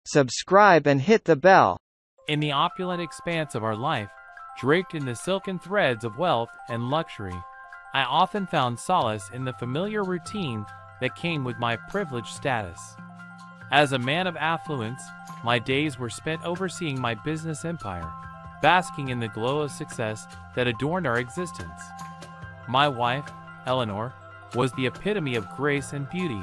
subscribe and hit the bell. In the opulent expanse of our life, draped in the silken threads of wealth and luxury, I often found solace in the familiar routine that came with my privileged status. As a man of affluence, my days were spent overseeing my business empire, basking in the glow of success that adorned our existence. My wife, Eleanor, was the epitome of grace and beauty,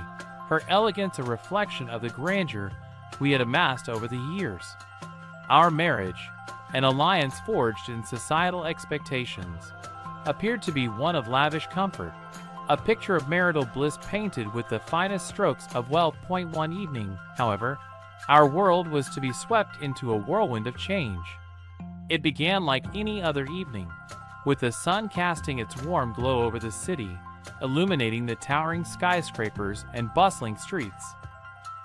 her elegance a reflection of the grandeur we had amassed over the years. Our marriage, an alliance forged in societal expectations, appeared to be one of lavish comfort, a picture of marital bliss painted with the finest strokes of wealth. One evening, however, our world was to be swept into a whirlwind of change. It began like any other evening, with the sun casting its warm glow over the city, illuminating the towering skyscrapers and bustling streets.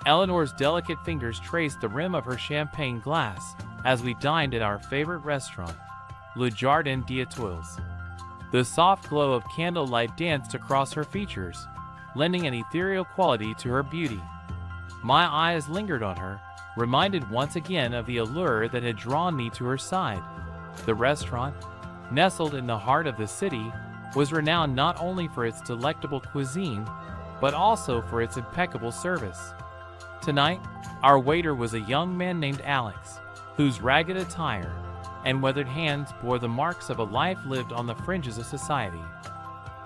Eleanor's delicate fingers traced the rim of her champagne glass as we dined at our favorite restaurant, Le Jardin d'Etoiles. The soft glow of candlelight danced across her features, lending an ethereal quality to her beauty. My eyes lingered on her, reminded once again of the allure that had drawn me to her side. The restaurant, nestled in the heart of the city, was renowned not only for its delectable cuisine, but also for its impeccable service. Tonight, our waiter was a young man named Alex, whose ragged attire and weathered hands bore the marks of a life lived on the fringes of society.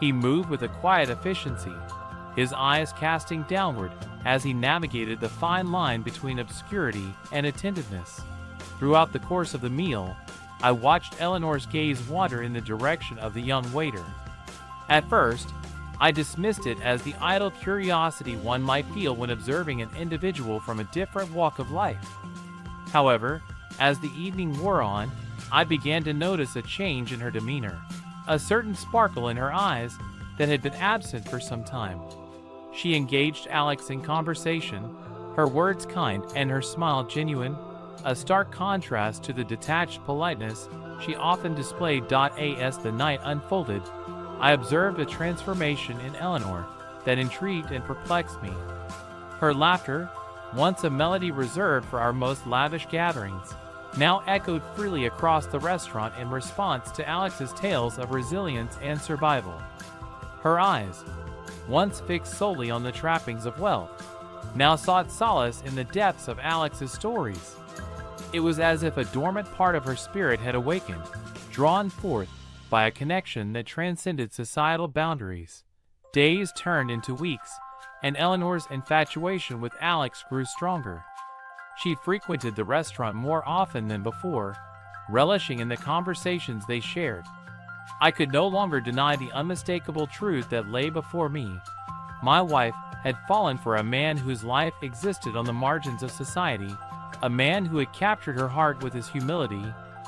He moved with a quiet efficiency, his eyes casting downward as he navigated the fine line between obscurity and attentiveness. Throughout the course of the meal, I watched Eleanor's gaze wander in the direction of the young waiter. At first, I dismissed it as the idle curiosity one might feel when observing an individual from a different walk of life. However, as the evening wore on, I began to notice a change in her demeanor, a certain sparkle in her eyes that had been absent for some time. She engaged Alex in conversation, her words kind and her smile genuine, a stark contrast to the detached politeness she often displayed. As the night unfolded, I observed a transformation in Eleanor that intrigued and perplexed me. Her laughter, once a melody reserved for our most lavish gatherings, now echoed freely across the restaurant in response to Alex's tales of resilience and survival. Her eyes, once fixed solely on the trappings of wealth, now sought solace in the depths of Alex's stories. It was as if a dormant part of her spirit had awakened, drawn forth by a connection that transcended societal boundaries. Days turned into weeks, and Eleanor's infatuation with Alex grew stronger. She frequented the restaurant more often than before, relishing in the conversations they shared. I could no longer deny the unmistakable truth that lay before me. My wife had fallen for a man whose life existed on the margins of society, a man who had captured her heart with his humility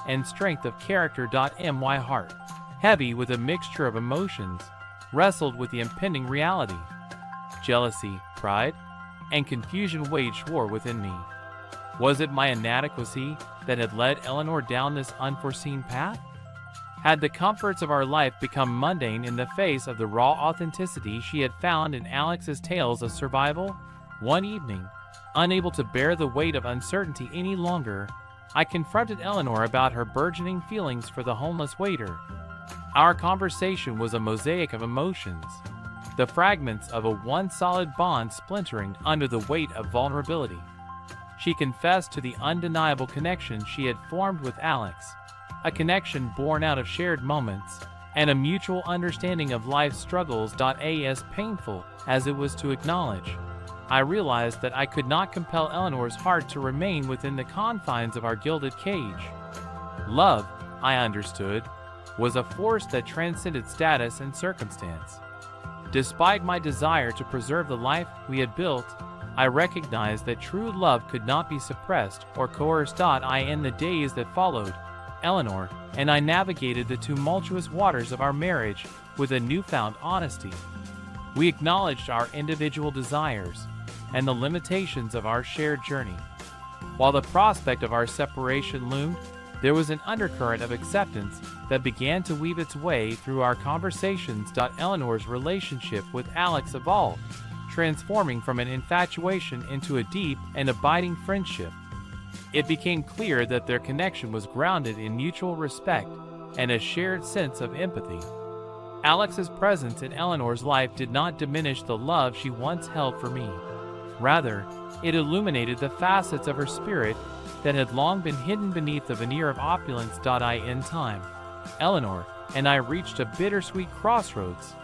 and strength of character. My heart, heavy with a mixture of emotions, wrestled with the impending reality. Jealousy, pride, and confusion waged war within me. Was it my inadequacy that had led Eleanor down this unforeseen path? Had the comforts of our life become mundane in the face of the raw authenticity she had found in Alex's tales of survival? One evening, unable to bear the weight of uncertainty any longer, I confronted Eleanor about her burgeoning feelings for the homeless waiter. Our conversation was a mosaic of emotions, the fragments of a once solid bond splintering under the weight of vulnerability. She confessed to the undeniable connection she had formed with Alex, a connection born out of shared moments and a mutual understanding of life's struggles. As painful as it was to acknowledge, I realized that I could not compel Eleanor's heart to remain within the confines of our gilded cage. Love, I understood, was a force that transcended status and circumstance. Despite my desire to preserve the life we had built, I recognized that true love could not be suppressed or coerced. In the days that followed, Eleanor and I navigated the tumultuous waters of our marriage with a newfound honesty. We acknowledged our individual desires and the limitations of our shared journey. While the prospect of our separation loomed, there was an undercurrent of acceptance that began to weave its way through our conversations. Eleanor's relationship with Alex evolved, transforming from an infatuation into a deep and abiding friendship. It became clear that their connection was grounded in mutual respect and a shared sense of empathy. Alex's presence in Eleanor's life did not diminish the love she once held for me. Rather, it illuminated the facets of her spirit that had long been hidden beneath the veneer of opulence. In time, Eleanor and I reached a bittersweet crossroads.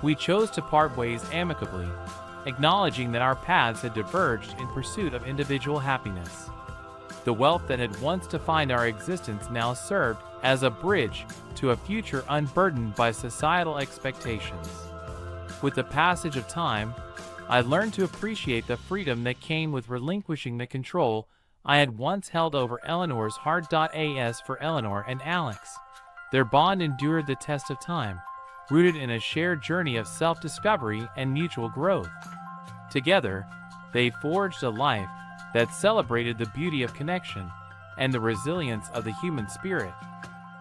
We chose to part ways amicably, acknowledging that our paths had diverged in pursuit of individual happiness. The wealth that had once defined our existence now served as a bridge to a future unburdened by societal expectations. With the passage of time, I learned to appreciate the freedom that came with relinquishing the control I had once held over Eleanor's heart. As for Eleanor and Alex, their bond endured the test of time, rooted in a shared journey of self-discovery and mutual growth. Together, they forged a life that celebrated the beauty of connection and the resilience of the human spirit.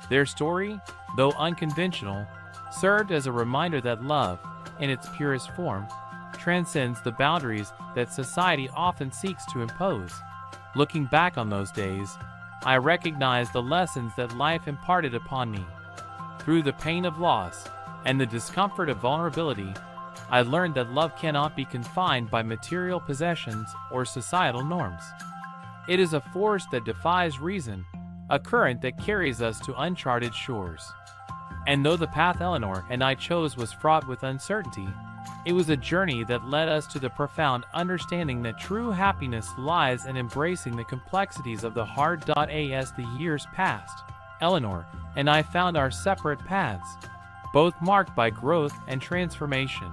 Their story, though unconventional, served as a reminder that love, in its purest form, transcends the boundaries that society often seeks to impose. Looking back on those days, I recognize the lessons that life imparted upon me. Through the pain of loss and the discomfort of vulnerability, I learned that love cannot be confined by material possessions or societal norms. It is a force that defies reason, a current that carries us to uncharted shores. And though the path Eleanor and I chose was fraught with uncertainty, it was a journey that led us to the profound understanding that true happiness lies in embracing the complexities of the heart. As the years passed, Eleanor and I found our separate paths, both marked by growth and transformation.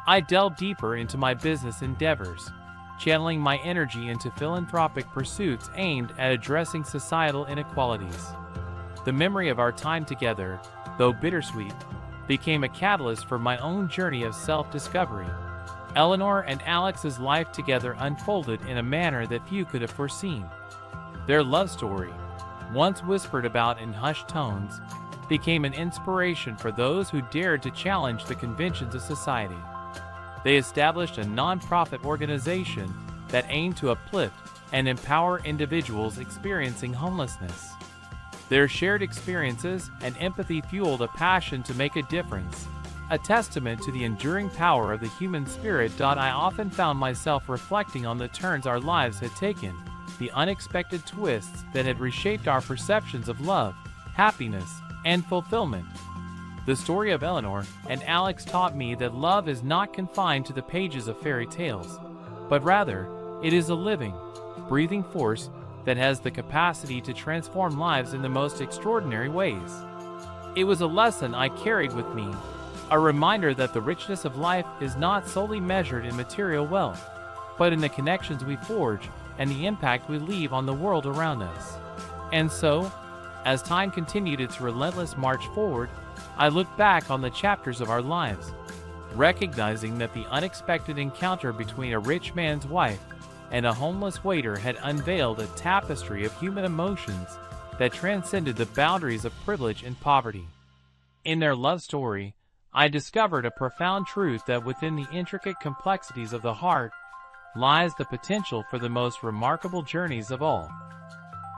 I delved deeper into my business endeavors, channeling my energy into philanthropic pursuits aimed at addressing societal inequalities. The memory of our time together, though bittersweet, became a catalyst for my own journey of self-discovery. Eleanor and Alex's life together unfolded in a manner that few could have foreseen. Their love story, once whispered about in hushed tones, became an inspiration for those who dared to challenge the conventions of society. They established a non-profit organization that aimed to uplift and empower individuals experiencing homelessness. Their shared experiences and empathy fueled a passion to make a difference, a testament to the enduring power of the human spirit. I often found myself reflecting on the turns our lives had taken, the unexpected twists that had reshaped our perceptions of love, happiness, and fulfillment. The story of Eleanor and Alex taught me that love is not confined to the pages of fairy tales, but rather, it is a living, breathing force that has the capacity to transform lives in the most extraordinary ways. It was a lesson I carried with me, a reminder that the richness of life is not solely measured in material wealth, but in the connections we forge and the impact we leave on the world around us. And so, as time continued its relentless march forward, I looked back on the chapters of our lives, recognizing that the unexpected encounter between a rich man's wife and a homeless waiter had unveiled a tapestry of human emotions that transcended the boundaries of privilege and poverty. In their love story, I discovered a profound truth that within the intricate complexities of the heart lies the potential for the most remarkable journeys of all.